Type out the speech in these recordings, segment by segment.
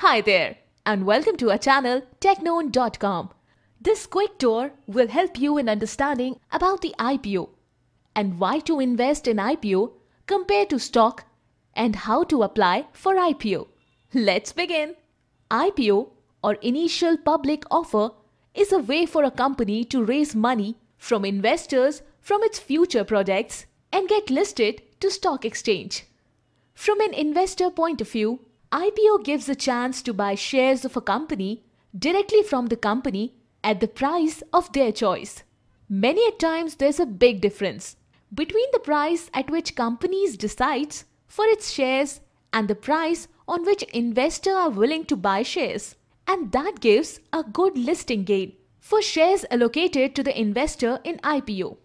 Hi there, and welcome to our channel techknown.com. This quick tour will help you in understanding about the IPO and why to invest in IPO compared to stock and how to apply for IPO. Let's begin. IPO or initial public offer is a way for a company to raise money from investors from its future projects and get listed to stock exchange. From an investor point of view, IPO gives a chance to buy shares of a company directly from the company at the price of their choice. Many a times there's a big difference between the price at which companies decides for its shares and the price on which investors are willing to buy shares. And that gives a good listing gain for shares allocated to the investor in IPO.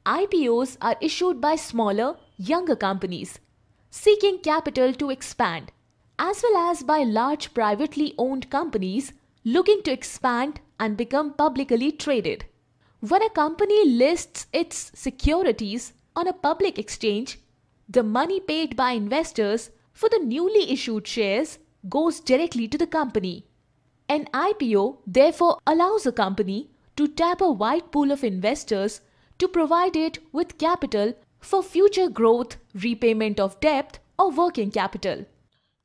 IPOs are issued by smaller, younger companies seeking capital to expand, as well as by large privately owned companies looking to expand and become publicly traded. When a company lists its securities on a public exchange, the money paid by investors for the newly issued shares goes directly to the company. An IPO therefore allows a company to tap a wide pool of investors to provide it with capital for future growth, repayment of debt, or working capital.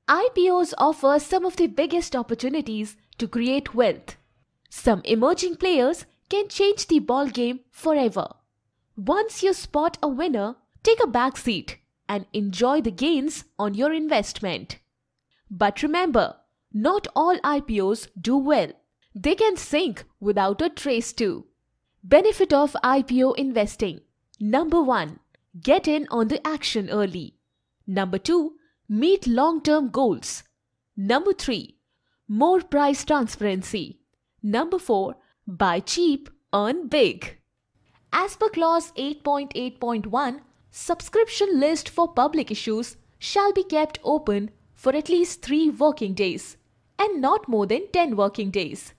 IPOs offer some of the biggest opportunities to create wealth. Some emerging players can change the ball game forever. Once you spot a winner, take a back seat and enjoy the gains on your investment. But remember, not all IPOs do well. They can sink without a trace too. Benefit of IPO investing. Number 1. Get in on the action early. Number 2. Meet long-term goals. Number 3. More price transparency. Number 4. Buy cheap, earn big. As per clause 8.8.1, subscription list for public issues shall be kept open for at least 3 working days and not more than 10 working days.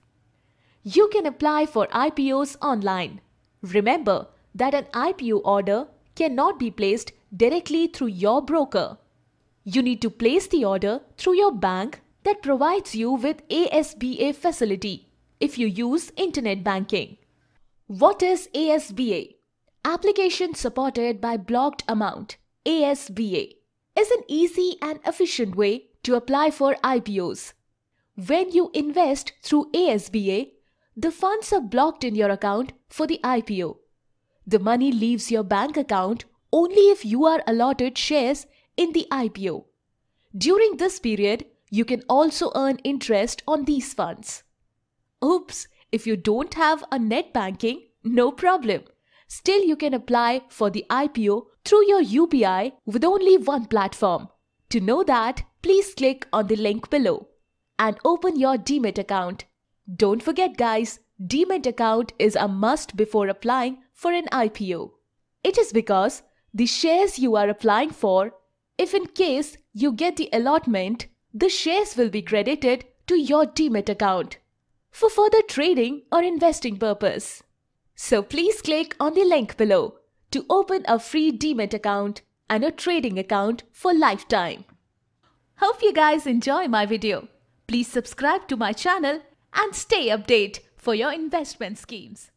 You can apply for IPOs online. Remember that an IPO order cannot be placed directly through your broker. You need to place the order through your bank that provides you with ASBA facility if you use internet banking. What is ASBA? Application supported by blocked amount, ASBA, is an easy and efficient way to apply for IPOs. When you invest through ASBA, the funds are blocked in your account for the IPO. The money leaves your bank account only if you are allotted shares in the IPO. During this period, you can also earn interest on these funds. Oops, if you don't have a net banking, no problem. Still, you can apply for the IPO through your UPI with only one platform. To know that, please click on the link below and open your Demat account. Don't forget guys, Demat account is a must before applying for an IPO. It is because the shares you are applying for, if in case you get the allotment, the shares will be credited to your Demat account for further trading or investing purpose. So please click on the link below to open a free Demat account and a trading account for lifetime. Hope you guys enjoy my video. Please subscribe to my channel and stay updated for your investment schemes.